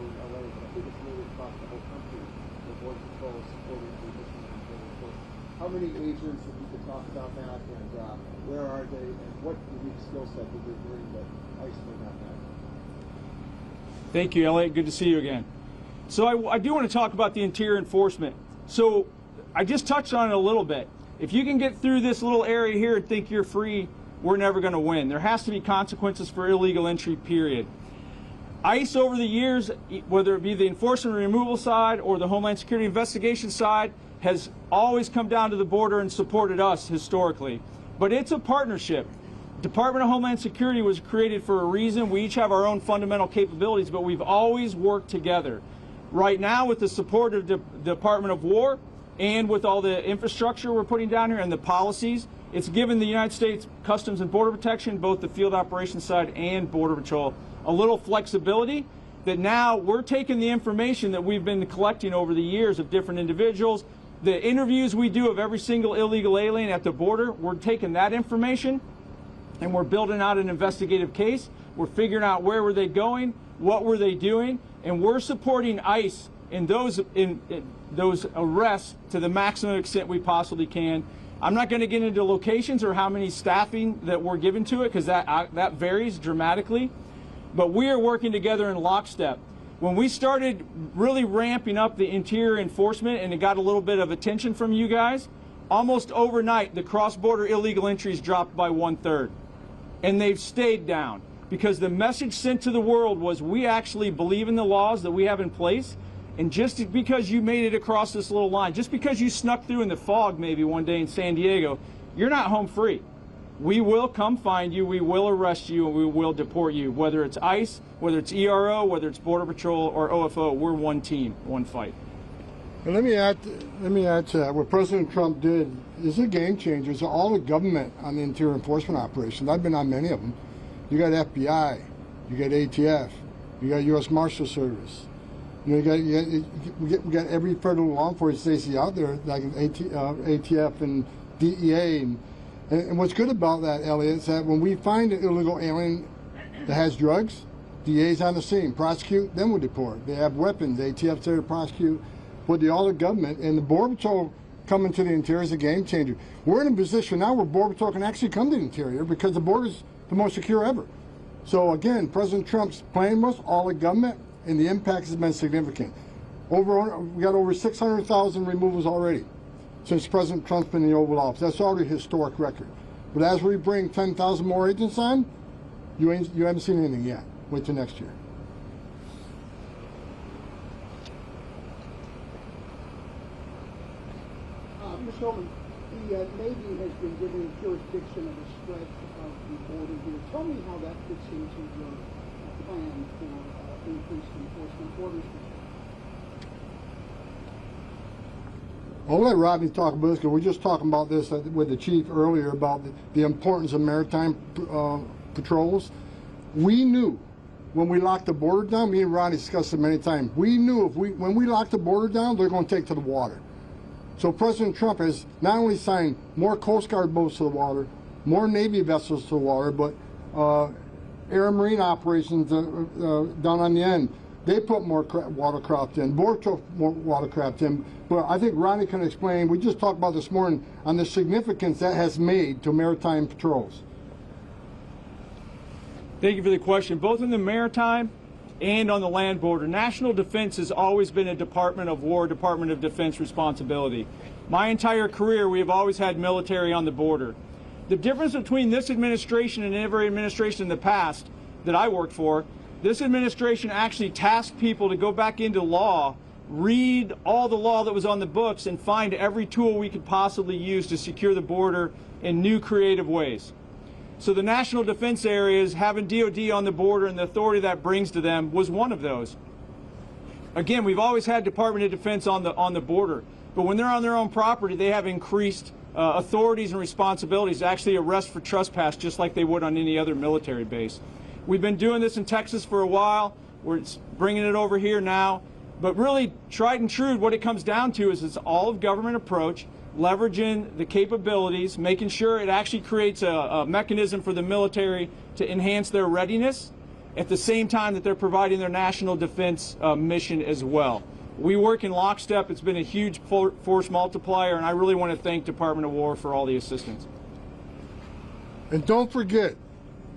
in LA, but I think it's really across the whole country. The Border Patrol is supporting the missions and border force. How many agents, if you could talk about that, and where are they, and what unique skill set did they bring that ICE may not have? Thank you, Elliot. Good to see you again. So I do want to talk about the interior enforcement. So I just touched on it a little bit. If you can get through this little area here and think you're free, we're never going to win. There has to be consequences for illegal entry, period. ICE over the years, whether it be the enforcement and removal side or the Homeland Security investigation side, has always come down to the border and supported us historically. But it's a partnership. Department of Homeland Security was created for a reason. We each have our own fundamental capabilities, but we've always worked together. Right now, with the support of the Department of War and with all the infrastructure we're putting down here and the policies, it's given the United States Customs and Border Protection, both the field operations side and Border Patrol, a little flexibility that now we're taking the information that we've been collecting over the years of different individuals, the interviews we do of every single illegal alien at the border, we're taking that information and we're building out an investigative case. We're figuring out where were they going, what were they doing, and we're supporting ICE in those arrests to the maximum extent we possibly can. I'm not going to get into locations or how many staffing that we're given to it, because that varies dramatically. But we are working together in lockstep. When we started really ramping up the interior enforcement and it got a little bit of attention from you guys, almost overnight the cross-border illegal entries dropped by 1/3. And they've stayed down because the message sent to the world was we actually believe in the laws that we have in place. And just because you made it across this little line, just because you snuck through in the fog maybe one day in San Diego, you're not home free. We will come find you, we will arrest you, and we will deport you. Whether it's ICE, whether it's ERO, whether it's Border Patrol or OFO, we're one team, one fight. And let me add to that. What President Trump did is a game changer. It's all the government on the interior enforcement operations. I've been on many of them. You got FBI, you got ATF, you got U.S. Marshal Service. You know, we got every federal law enforcement agency out there, like ATF and DEA. And what's good about that, Elliot, is that when we find an illegal alien that has drugs, DA's on the scene, prosecute, then we'll deport. They have weapons, ATF's there to prosecute. But all the government and the Border Patrol coming to the interior is a game changer. We're in a position now where Border Patrol can actually come to the interior because the border's the most secure ever. So again, President Trump's plan was all the government, and the impact has been significant. We got over 600,000 removals already since President Trump's been in the Oval Office. That's already a historic record. But as we bring 10,000 more agents on, you haven't seen anything yet. Wait till next year. Ms. Homan, the Navy has been given jurisdiction of the stretch of the border here. Tell me how that fits into your plan for increased enforcement borders. I'll let Rodney talk about this because we're just talking about this with the chief earlier about the importance of maritime patrols. We knew when we locked the border down, me and Rodney discussed it many times, we knew when we locked the border down, they're going to take to the water. So President Trump has not only signed more Coast Guard boats to the water, more Navy vessels to the water, but air and marine operations down on the end. They put more watercraft in, Border Patrol more watercraft in. But I think Rodney can explain, we just talked about this morning, on the significance that has made to maritime patrols. Thank you for the question. Both in the maritime and on the land border, national defense has always been a Department of War, Department of Defense responsibility. My entire career, we have always had military on the border. The difference between this administration and every administration in the past that I worked for, this administration actually tasked people to go back into law, read all the law that was on the books, and find every tool we could possibly use to secure the border in new creative ways. So the national defense areas, having DOD on the border and the authority that brings to them, was one of those. Again, we've always had Department of Defense on the border, but when they're on their own property, they have increased authorities and responsibilities to actually arrest for trespass just like they would on any other military base. We've been doing this in Texas for a while. We're bringing it over here now. But really, tried and true, what it comes down to is it's all of government approach, leveraging the capabilities, making sure it actually creates a mechanism for the military to enhance their readiness, at the same time that they're providing their national defense mission as well. We work in lockstep. It's been a huge force multiplier, and I really want to thank Department of War for all the assistance. And don't forget,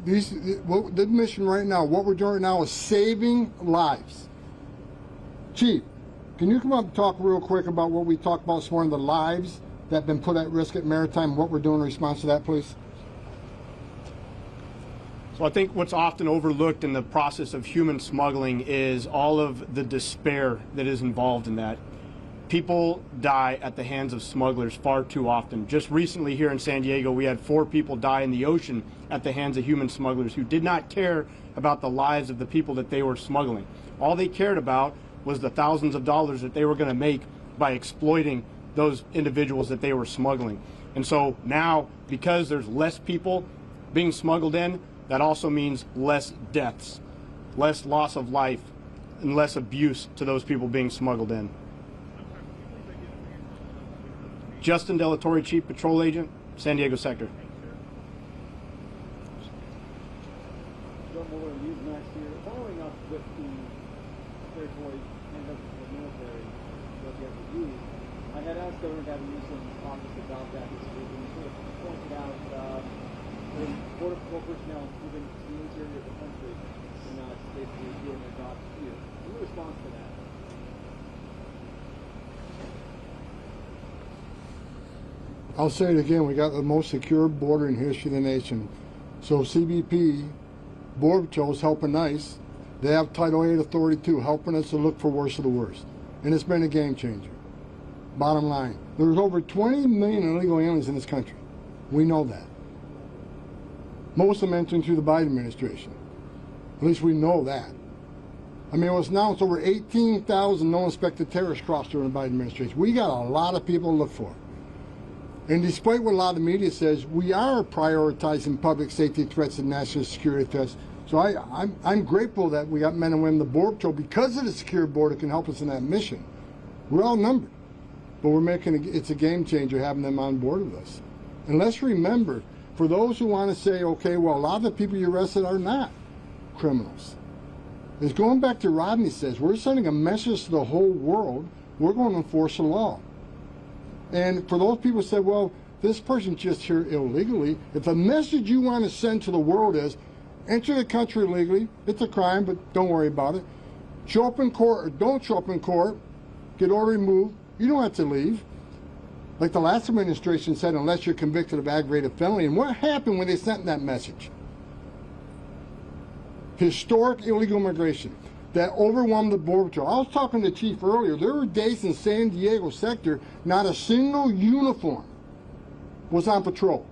the mission right now, what we're doing right now is saving lives. Chief, can you come up and talk real quick about what we talked about this morning, the lives that have been put at risk at Maritime, what we're doing in response to that, please? So I think what's often overlooked in the process of human smuggling is all of the despair that is involved in that. People die at the hands of smugglers far too often. Just recently here in San Diego, we had 4 people die in the ocean at the hands of human smugglers who did not care about the lives of the people that they were smuggling. All they cared about was the thousands of dollars that they were going to make by exploiting those individuals that they were smuggling. And so now, because there's less people being smuggled in, that also means less deaths, less loss of life, and less abuse to those people being smuggled in. Justin Delatorre, Chief Patrol Agent, San Diego Sector. Following up with the territory and the military, what you have to do, I had asked Governor Gavin Newsom's office about that this week, and he sort of pointed out when Border Patrol personnel moving to the interior of the country and not basically doing their jobs here. What's your response to that? I'll say it again, we got the most secure border in history of the nation. So CBP, Border Patrol is helping ICE. They have Title 8 authority too, helping us to look for worst of the worst. And it's been a game changer. Bottom line, there's over 20 million illegal aliens in this country. We know that. Most of them entering through the Biden administration. At least we know that. I mean, it was announced over 18,000 no-inspected terrorists crossed during the Biden administration. We got a lot of people to look for. And despite what a lot of the media says, we are prioritizing public safety threats and national security threats. So I'm grateful that we got men and women in the Border Patrol, because of the secure border, can help us in that mission. We're outnumbered, but we're making it's a game changer having them on board with us. And let's remember, for those who want to say, okay, well, a lot of the people you arrested are not criminals. It's going back to Rodney says, we're sending a message to the whole world, we're going to enforce the law. And for those people who say, well, this person's just here illegally, if the message you want to send to the world is, enter the country illegally, it's a crime, but don't worry about it. Show up in court or don't show up in court, get order removed, you don't have to leave. Like the last administration said, unless you're convicted of aggravated felony. And what happened when they sent that message? Historic illegal immigration that overwhelmed the Border Patrol. I was talking to the chief earlier. There were days in San Diego sector, not a single uniform was on patrol.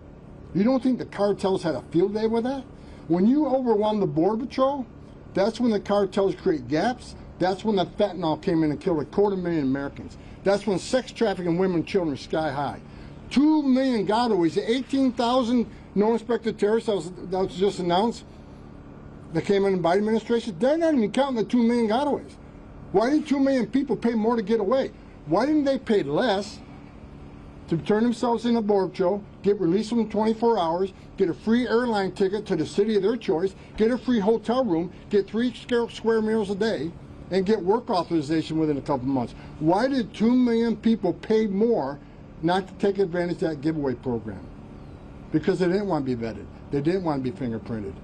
You don't think the cartels had a field day with that? When you overwhelm the Border Patrol, that's when the cartels create gaps. That's when the fentanyl came in and killed 250,000 Americans. That's when sex trafficking women and children are sky high. 2 million gotaways, 18,000 no-inspected terrorists that was just announced that came in the Biden administration. They're not even counting the 2 million gotaways. Why did 2 million people pay more to get away? Why didn't they pay less to turn themselves into Border Patrol, get released within 24 hours, get a free airline ticket to the city of their choice, get a free hotel room, get 3 square meals a day, and get work authorization within a couple months? Why did 2 million people pay more not to take advantage of that giveaway program? Because they didn't want to be vetted. They didn't want to be fingerprinted.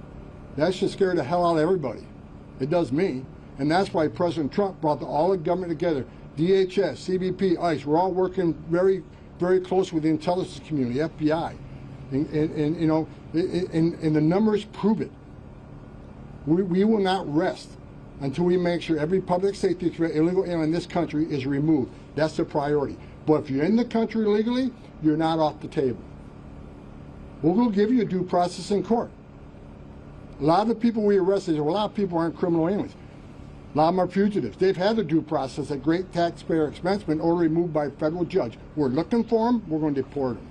That should scare the hell out of everybody. It does me. And that's why President Trump brought all the government together. DHS, CBP, ICE, we're all working very, very close with the intelligence community, FBI. And you know, and the numbers prove it. We will not rest until we make sure every public safety threat, illegal alien in this country is removed. That's the priority. But if you're in the country illegally, you're not off the table. We'll go give you a due process in court. A lot of the people we arrested, well, a lot of people aren't criminal aliens. A lot of them are fugitives. They've had the due process at great taxpayer expense, but in order removed by a federal judge. We're looking for them, we're going to deport them.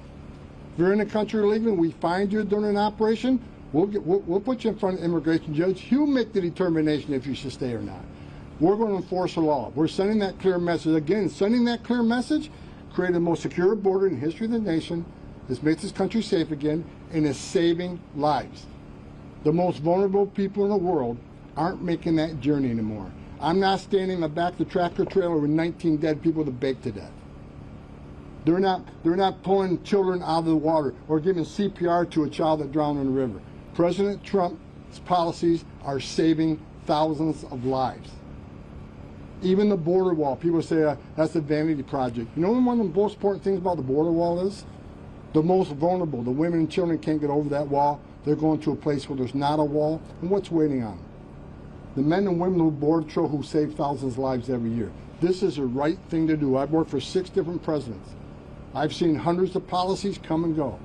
If you're in the country illegally, we find you during an operation, we'll put you in front of an immigration judge. He'll make the determination if you should stay or not. We're going to enforce the law. We're sending that clear message. Again, sending that clear message, creating the most secure border in the history of the nation. This makes this country safe again, and is saving lives. The most vulnerable people in the world aren't making that journey anymore. I'm not standing in the back of the tractor trailer with 19 dead people to bake to death. They're not pulling children out of the water or giving CPR to a child that drowned in the river. President Trump's policies are saving thousands of lives. Even the border wall, people say that's a vanity project. You know one of the most important things about the border wall is? The most vulnerable, the women and children can't get over that wall. They're going to a place where there's not a wall, and what's waiting on them? The men and women who board patrol who save thousands of lives every year. This is the right thing to do. I've worked for 6 different presidents. I've seen hundreds of policies come and go.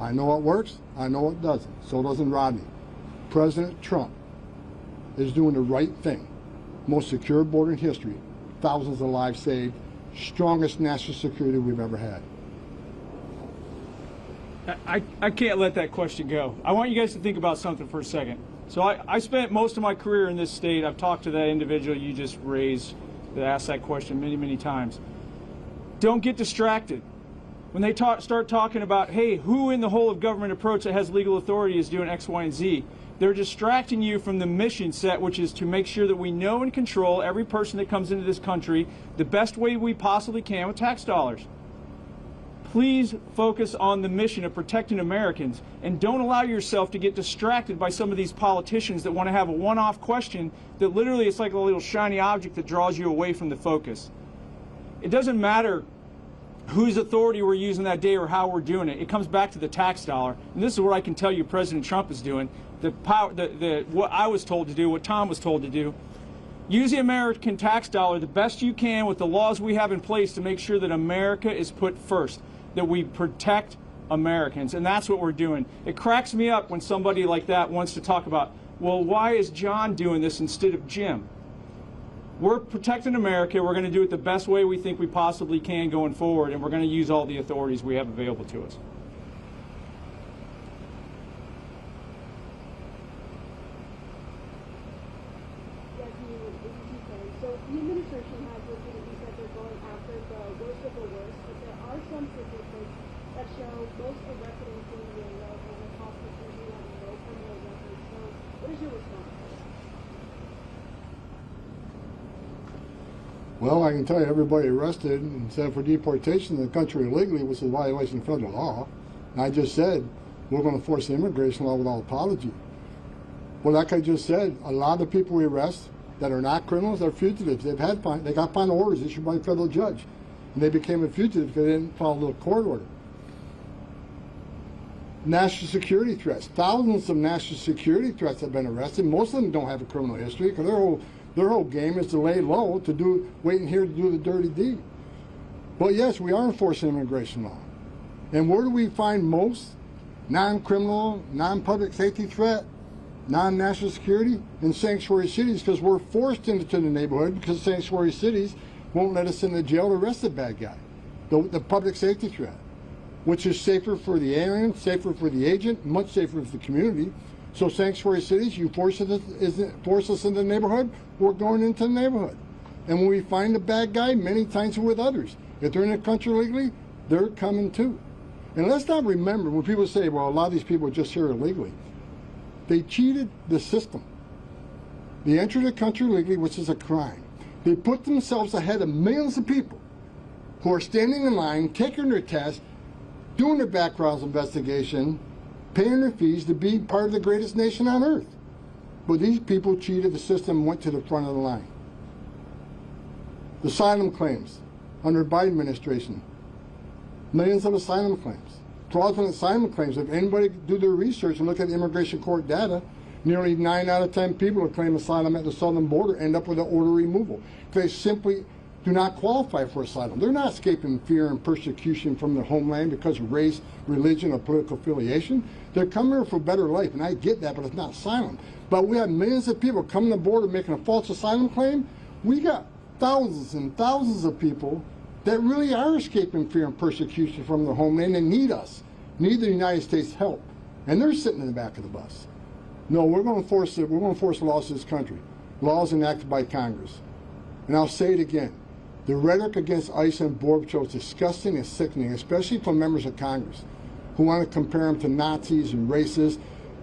I know what works, I know what doesn't. So doesn't Rodney. President Trump is doing the right thing. Most secure border in history. Thousands of lives saved. Strongest national security we've ever had. I can't let that question go. I want you guys to think about something for a second. So I spent most of my career in this state. I've talked to that individual you just raised that asked that question many, many times. Don't get distracted. When they start talking about, hey, who in the whole of government approach that has legal authority is doing X, Y, and Z, they're distracting you from the mission set, which is to make sure that we know and control every person that comes into this country the best way we possibly can with tax dollars. Please focus on the mission of protecting Americans, and don't allow yourself to get distracted by some of these politicians that want to have a one-off question that literally it's like a little shiny object that draws you away from the focus. It doesn't matter whose authority we're using that day or how we're doing it. It comes back to the tax dollar. And this is what I can tell you President Trump is doing. What I was told to do, what Tom was told to do. Use the American tax dollar the best you can with the laws we have in place to make sure that America is put first, that we protect Americans. And that's what we're doing. It cracks me up when somebody like that wants to talk about, well, why is John doing this instead of Jim? We're protecting America. We're going to do it the best way we think we possibly can going forward, and we're going to use all the authorities we have available to us. So the administration has repeatedly said they're going after the worst of the worst, but there are some statistics that show most arrested in criminal laws and the hospitals usually have no criminal records. So what is your response? Well, I can tell you everybody arrested and sent for deportation in the country illegally was a violation of federal law. And I just said, we're going to force the immigration law without apology. Well, like I just said, a lot of people we arrest that are not criminals are fugitives. They got final orders issued by a federal judge. And they became a fugitive because they didn't follow the court order. National security threats. Thousands of national security threats have been arrested. Most of them don't have a criminal history because their whole game is to lay low, waiting here to do the dirty deed. But yes, we are enforcing immigration law. And where do we find most non-criminal, non-public safety threat, non-national security? In sanctuary cities, because we're forced into the neighborhood because sanctuary cities won't let us in the jail to arrest the bad guy. The public safety threat, which is safer for the alien, safer for the agent, much safer for the community. So sanctuary cities, you force us into the neighborhood, we're going into the neighborhood. And when we find the bad guy, many times we're with others. If they're in the country illegally, they're coming too. And let's not remember, when people say, well, a lot of these people are just here illegally, they cheated the system. They entered the country illegally, which is a crime. They put themselves ahead of millions of people who are standing in line, taking their test, doing their background investigation, paying their fees to be part of the greatest nation on earth. But these people cheated the system and went to the front of the line. The asylum claims under the Biden administration, millions of asylum claims. Fraudulent asylum claims. If anybody do their research and look at the immigration court data, nearly 9 out of 10 people who claim asylum at the southern border end up with an order removal. They simply do not qualify for asylum. They're not escaping fear and persecution from their homeland because of race, religion, or political affiliation. They're coming here for a better life, and I get that, but it's not asylum. But we have millions of people coming to the border making a false asylum claim. We got thousands and thousands of people that really are escaping fear and persecution from their homeland and need us, need the United States help. And they're sitting in the back of the bus. No, we're going to enforce it. We're going to enforce laws in this country, laws enacted by Congress. And I'll say it again. The rhetoric against ICE and Border Patrol is disgusting and sickening, especially from members of Congress who want to compare them to Nazis and racists.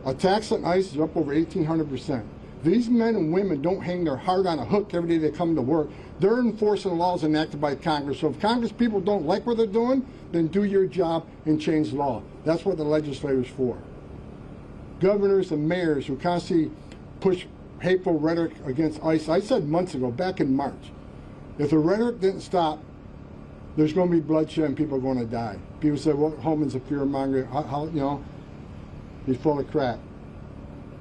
Attacks on ICE is up over 1,800%. These men and women don't hang their heart on a hook every day they come to work. They're enforcing the laws enacted by Congress. So if Congress people don't like what they're doing, then do your job and change the law. That's what the legislator's for. Governors and mayors who constantly push hateful rhetoric against ICE. I said months ago, back in March, if the rhetoric didn't stop, there's going to be bloodshed and people are going to die. People say, well, Homan's a fear monger. How, you know, he's full of crap.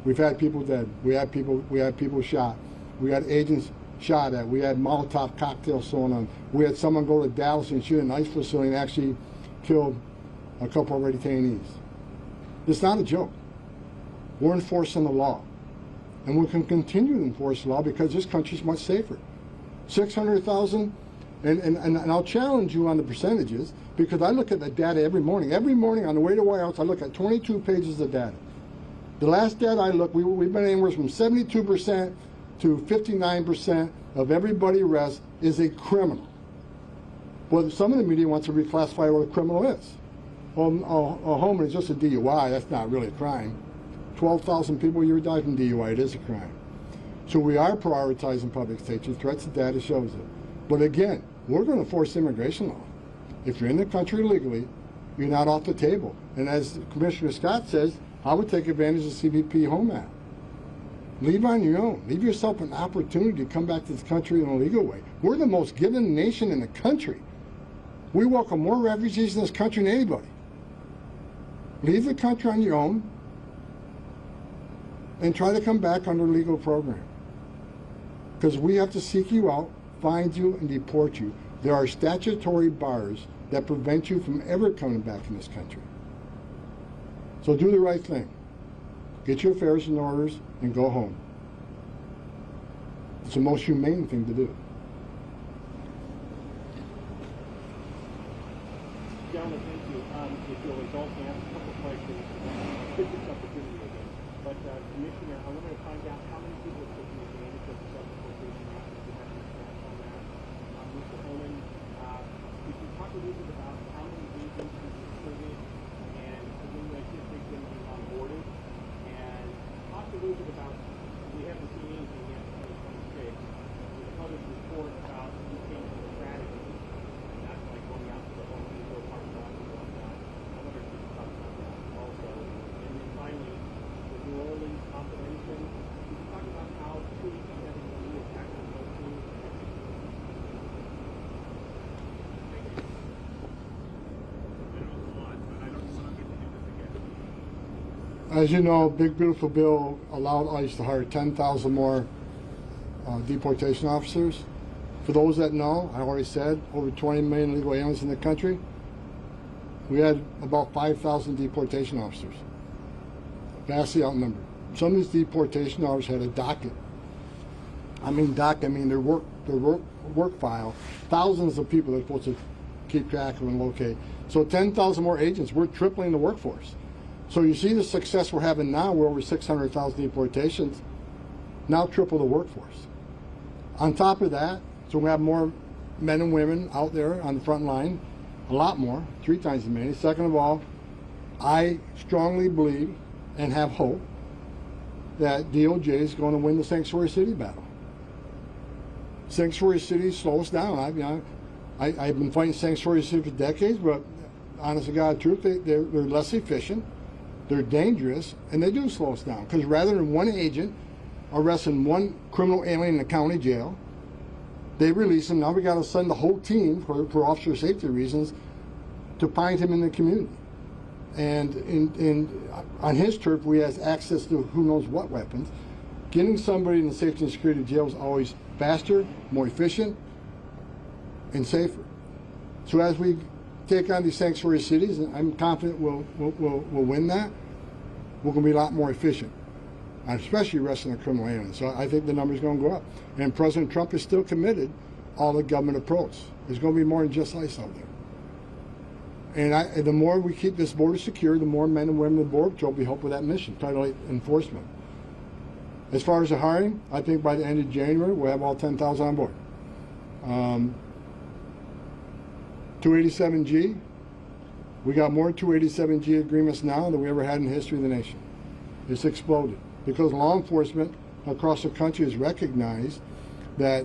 We've had people dead. We had people shot. We had agents shot at. We had Molotov cocktails thrown on. We had someone go to Dallas and shoot an ICE facility and actually killed a couple of detainees. It's not a joke. We're enforcing the law. And we can continue to enforce the law because this country's much safer. 600,000, and I'll challenge you on the percentages because I look at the data every morning. Every morning on the way to White House, I look at 22 pages of data. The last data I looked, we've been anywhere from 72% to 59% of everybody arrested is a criminal. Well, some of the media wants to reclassify what a criminal is. Well, a Homan is just a DUI. That's not really a crime. 12,000 people a year die from DUI. It is a crime. So we are prioritizing public safety. Threats of data shows it. But again, we're going to force immigration law. If you're in the country legally, you're not off the table. And as Commissioner Scott says, I would take advantage of CBP Home App. Leave on your own. Leave yourself an opportunity to come back to this country in a legal way. We're the most given nation in the country. We welcome more refugees in this country than anybody. Leave the country on your own and try to come back under a legal program. Because we have to seek you out, find you, and deport you. There are statutory bars that prevent you from ever coming back in this country. So do the right thing. Get your affairs in order and go home. It's the most humane thing to do. Gentlemen, thank you. If you'll indulge me, I have a couple of questions. This is opportunity again. But Commissioner, I wanted to find out how many people are taking advantage of the self-deportation act that you have in the on that. Mr. Homan, if you talk a little bit about how many agents you've recruited and when you anticipate them being onboarded, and talk a little bit about, we haven't seen anything yet in 2026, the public report about you changing the strategy, and that's like going out to the home people, parking lot, and whatnot. I wonder if you could talk about that also. And then finally, the New Orleans operation, can you talk about how 287 is actually going to? As you know, Big Beautiful Bill allowed ICE to hire 10,000 more deportation officers. For those that know, I already said, over 20 million illegal aliens in the country. We had about 5,000 deportation officers, vastly outnumbered. Some of these deportation officers had a docket. I mean their work file. Thousands of people they're supposed to keep track of and locate. So 10,000 more agents. We're tripling the workforce. So you see the success we're having now. We're over 600,000 deportations. Now triple the workforce. On top of that, so we have more men and women out there on the front line, a lot more, 3 times as many. Second of all, I strongly believe and have hope that DOJ is going to win the Sanctuary City battle. Sanctuary City slows down. I've been fighting Sanctuary City for decades, but honest to God truth, they're less efficient, they're dangerous, and they do slow us down. Because rather than one agent arresting one criminal alien in the county jail, they release him. Now we got to send the whole team for officer safety reasons to find him in the community. And on his turf, we have access to who knows what weapons. Getting somebody in the safety and security jail is always faster, more efficient, and safer. So as we take on these sanctuary cities, and I'm confident we'll win that, we're going to be a lot more efficient, and especially arresting the criminal aliens. So I think the number's going to go up. And President Trump is still committed all the government approach. There's going to be more than just ICE out there. And the more we keep this border secure, the more men and women in the Border Patrol will help with that mission, title enforcement. As far as the hiring, I think by the end of January, we'll have all 10,000 on board. 287G, we got more 287G agreements now than we ever had in the history of the nation. It's exploded because law enforcement across the country has recognized that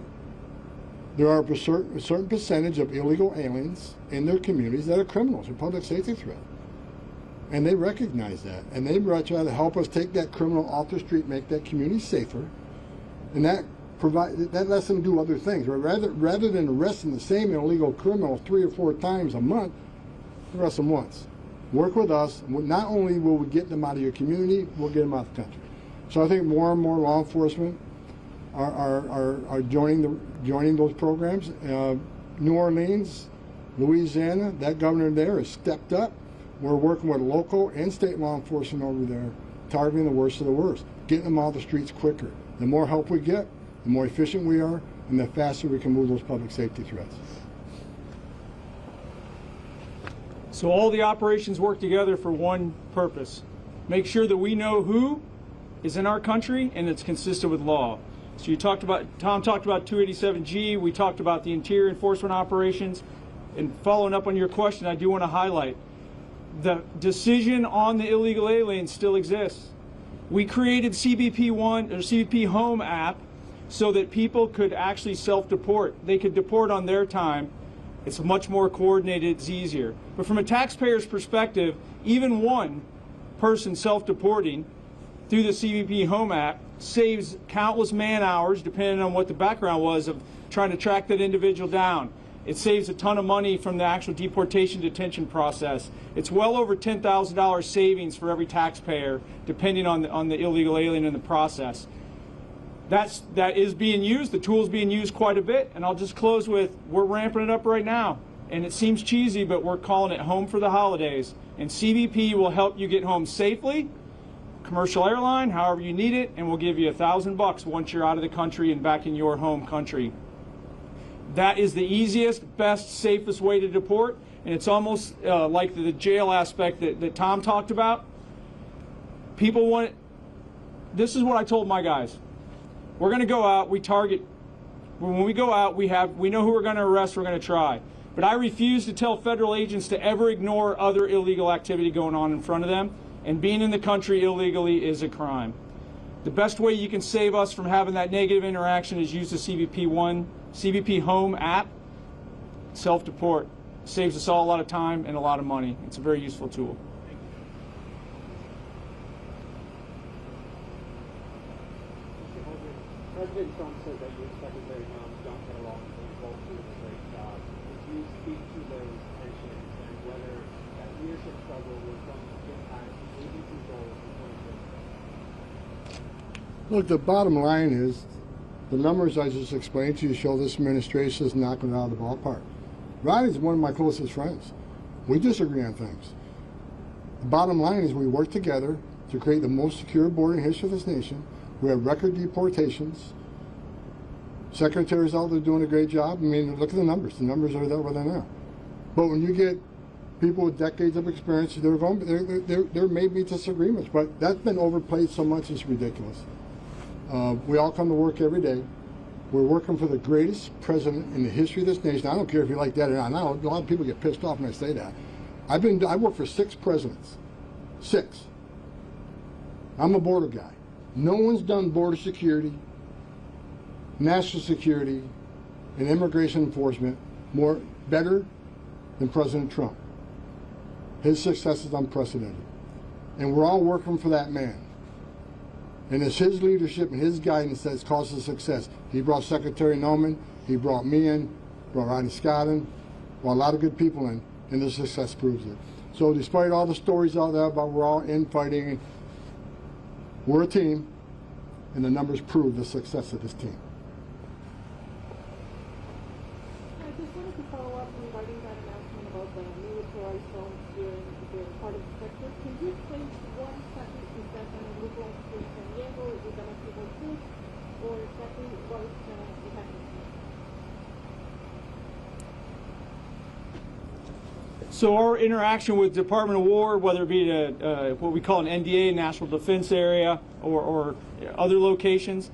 there are a certain percentage of illegal aliens in their communities that are criminals or public safety threat. And they recognize that. And they try to help us take that criminal off the street, make that community safer. And that lets them do other things. Rather than arresting the same illegal criminal 3 or 4 times a month, arrest them once. Work with us. Not only will we get them out of your community, we'll get them out of the country. So I think more and more law enforcement are joining those programs. New Orleans, Louisiana, that governor there has stepped up. We're working with local and state law enforcement over there, targeting the worst of the worst, getting them off the streets quicker. The more help we get, the more efficient we are, and the faster we can move those public safety threats. So all the operations work together for one purpose: make sure that we know who is in our country and it's consistent with law. So Tom talked about 287G, we talked about the interior enforcement operations, and following up on your question, I do want to highlight the decision on the illegal aliens still exists. We created CBP Home App so that people could actually self-deport. They could deport on their time. It's much more coordinated, it's easier. But from a taxpayer's perspective, even one person self-deporting through the CBP Home App saves countless man hours, depending on what the background was, of trying to track that individual down. It saves a ton of money from the actual deportation detention process. It's well over $10,000 savings for every taxpayer, depending on the illegal alien in the process. That is being used. The tool is being used quite a bit. And I'll just close with, we're ramping it up right now. And it seems cheesy, but we're calling it Home for the Holidays. And CBP will help you get home safely, commercial airline, however you need it, and we'll give you $1,000 once you're out of the country and back in your home country. That is the easiest, best, safest way to deport, and it's almost like the jail aspect that Tom talked about. People want it. This is what I told my guys. We're going to go out, we target. When we go out, we know who we're going to arrest, we're going to try. But I refuse to tell federal agents to ever ignore other illegal activity going on in front of them, and being in the country illegally is a crime. The best way you can save us from having that negative interaction is use the CBP Home App. Self-deport. Saves us all a lot of time and a lot of money. It's a very useful tool. President Trump said that you and Secretary don't get along and both do a great job. Could you speak to those tensions and whether that leadership struggle will come to impact agency goals in 2020? Look, the bottom line is, the numbers I just explained to you show this administration is knocking it out of the ballpark. Rodney's one of my closest friends. We disagree on things. The bottom line is we work together to create the most secure border in the history of this nation. We have record deportations. Secretary's out there doing a great job. I mean, look at the numbers. The numbers are there where they're now. But when you get people with decades of experience, there may be disagreements, but that's been overplayed so much it's ridiculous. We all come to work every day. We're working for the greatest president in the history of this nation. I don't care if you like that or not. I know a lot of people get pissed off when I say that. I worked for 6 presidents. 6. I'm a border guy. No one's done border security, national security, and immigration enforcement better than President Trump. His success is unprecedented. And we're all working for that man. And it's his leadership and his guidance that's caused the success. He brought Secretary Homan, he brought me in, brought Rodney Scott in, brought a lot of good people in, and the success proves it. So despite all the stories out there about we're all infighting, we're a team, and the numbers prove the success of this team. I just wanted to follow up regarding that announcement about the militarized zones here in part of Texas. Can you explain what exactly is that going to look like for San Diego? Is it going to be like this? Or exactly what is going to be happening? So our interaction with Department of War, whether it be what we call an NDA, National Defense Area, or other locations,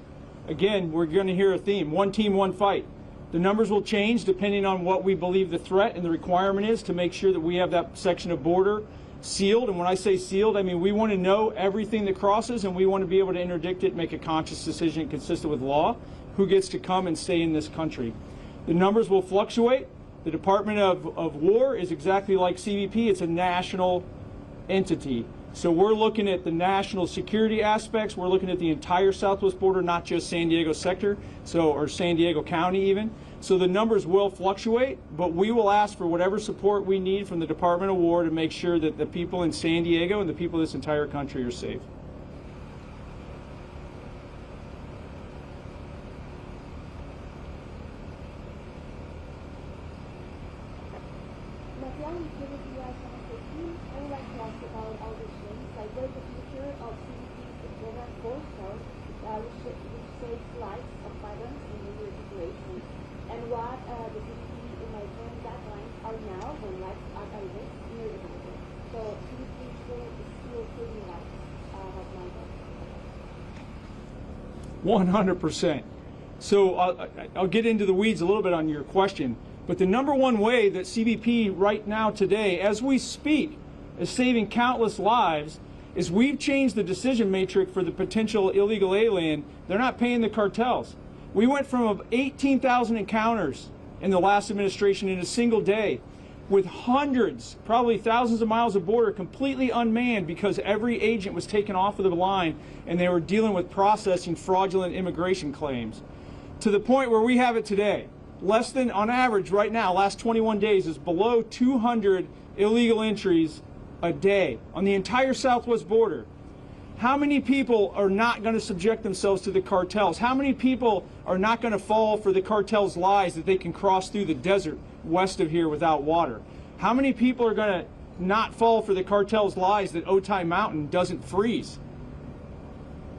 again, we're going to hear a theme: one team, one fight. The numbers will change depending on what we believe the threat and the requirement is to make sure that we have that section of border sealed. And when I say sealed, I mean we want to know everything that crosses, and we want to be able to interdict it, make a conscious decision consistent with law, who gets to come and stay in this country. The numbers will fluctuate. The Department of War is exactly like CBP. It's a national entity. So we're looking at the national security aspects. We're looking at the entire southwest border, not just San Diego sector, or San Diego County even. So the numbers will fluctuate, but we will ask for whatever support we need from the Department of War to make sure that the people in San Diego and the people of this entire country are safe. And what the CBP in my current guidelines are now when lives are at risk near the border. So CBP still saving lives of 100%. So I'll get into the weeds a little bit on your question, but the number one way that CBP right now today, as we speak, is saving countless lives is we've changed the decision matrix for the potential illegal alien. They're not paying the cartels. We went from 18,000 encounters in the last administration in a single day, with hundreds, probably thousands of miles of border completely unmanned because every agent was taken off of the line and they were dealing with processing fraudulent immigration claims, to the point where we have it today. Less than, on average right now, last 21 days is below 200 illegal entries a day on the entire southwest border. How many people are not going to subject themselves to the cartels? How many people are not going to fall for the cartel's lies that they can cross through the desert west of here without water? How many people are going to not fall for the cartel's lies that Otay Mountain doesn't freeze?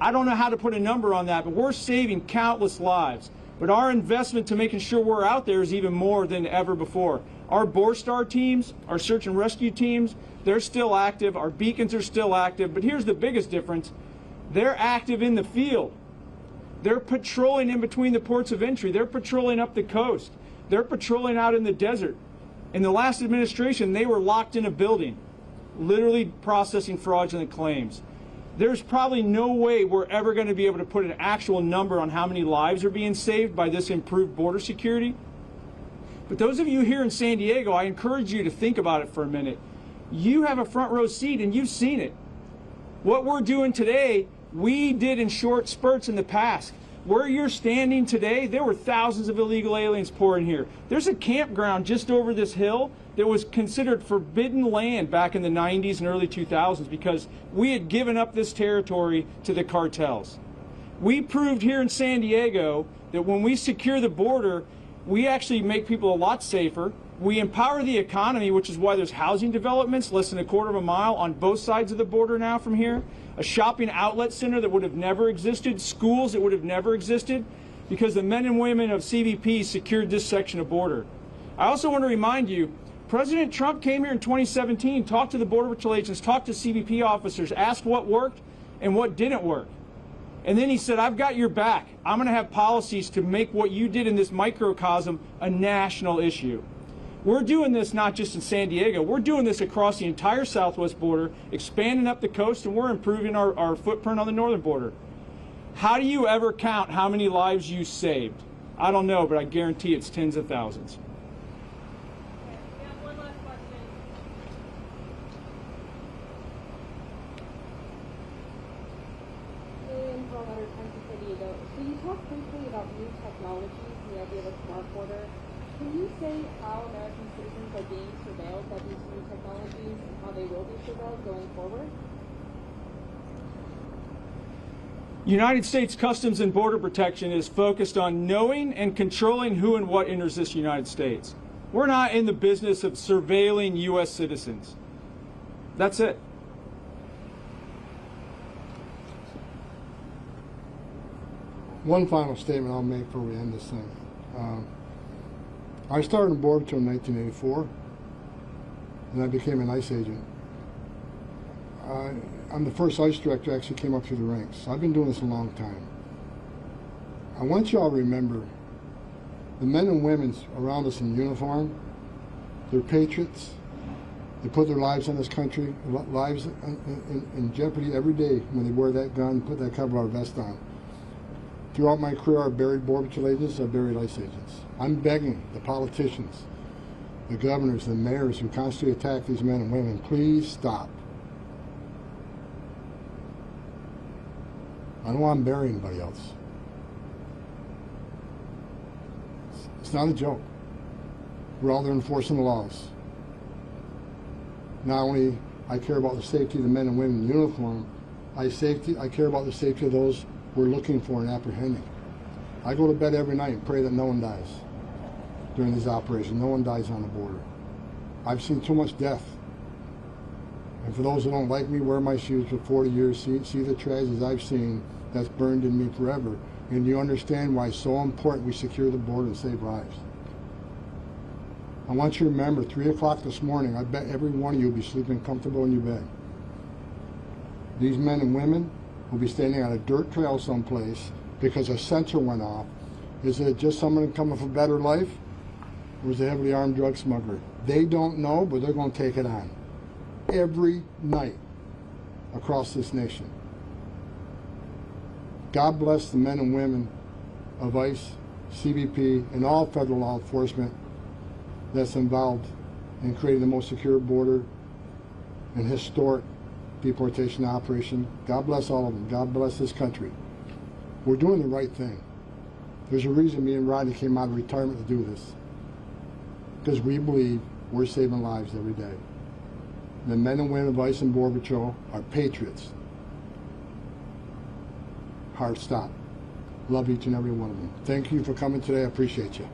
I don't know how to put a number on that, but we're saving countless lives. But our investment to making sure we're out there is even more than ever before. Our BORSTAR teams, our search and rescue teams, they're still active. Our beacons are still active. But here's the biggest difference. They're active in the field. They're patrolling in between the ports of entry. They're patrolling up the coast. They're patrolling out in the desert. In the last administration, they were locked in a building, literally processing fraudulent claims. There's probably no way we're ever going to be able to put an actual number on how many lives are being saved by this improved border security. But those of you here in San Diego, I encourage you to think about it for a minute. You have a front row seat and you've seen it. What we're doing today, we did in short spurts in the past. Where you're standing today, there were thousands of illegal aliens pouring here. There's a campground just over this hill that was considered forbidden land back in the 90s and early 2000s because we had given up this territory to the cartels. We proved here in San Diego that when we secure the border, we actually make people a lot safer. We empower the economy, which is why there's housing developments less than a quarter of a mile on both sides of the border now from here, a shopping outlet center that would have never existed, schools that would have never existed, because the men and women of CBP secured this section of border. I also want to remind you, President Trump came here in 2017, talked to the Border Patrol agents, talked to CBP officers, asked what worked and what didn't work. And then he said, I've got your back. I'm going to have policies to make what you did in this microcosm a national issue. We're doing this not just in San Diego. We're doing this across the entire southwest border, expanding up the coast, and we're improving our footprint on the northern border. How do you ever count how many lives you saved? I don't know, but I guarantee it's tens of thousands. We have one last question. From Maritime to San Diego. So you talked briefly about new technologies and the idea of a smart border. Can you say how American citizens are being surveilled by these new technologies and how they will be surveilled going forward? United States Customs and Border Protection is focused on knowing and controlling who and what enters this United States. We're not in the business of surveilling U.S. citizens. That's it. One final statement I'll make before we end this thing. I started in Border Patrol in 1984, and I became an ICE agent. I'm the first ICE director who actually came up through the ranks. I've been doing this a long time. I want you all to remember the men and women around us in uniform, they're patriots, They put their lives in this country, lives in jeopardy every day when they wear that gun, put that cover our vest on. Throughout my career, I've buried Border Patrol agents, I've buried ICE agents. I'm begging the politicians, the governors, the mayors who constantly attack these men and women, please stop. I don't want to bury anybody else. It's not a joke. We're all there enforcing the laws. Not only I care about the safety of the men and women in uniform, I care about the safety of those we're looking for and apprehending. I go to bed every night and pray that no one dies during these operations. No one dies on the border. I've seen too much death. And for those who don't like me, wear my shoes for 40 years, see the tragedies I've seen that's burned in me forever. And you understand why it's so important we secure the border and save lives. I want you to remember, 3 o'clock this morning, I bet every one of you will be sleeping comfortable in your bed. These men and women will be standing on a dirt trail someplace because a sensor went off. Is it just someone coming for better life? Or is it a heavily armed drug smuggler? They don't know, but they're going to take it on. Every night across this nation. God bless the men and women of ICE, CBP, and all federal law enforcement that's involved in creating the most secure border and historic deportation operation. God bless all of them. God bless this country. We're doing the right thing. There's a reason me and Rodney came out of retirement to do this. Because we believe we're saving lives every day. The men and women of ICE and Border Patrol are patriots. Hard stop. Love each and every one of them. Thank you for coming today. I appreciate you.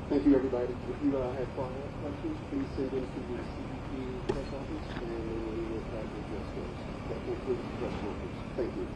Thank you, everybody. If you have follow-up questions, please send them to the CBP press office, and we will try to address those. That concludes the press conference. Thank you.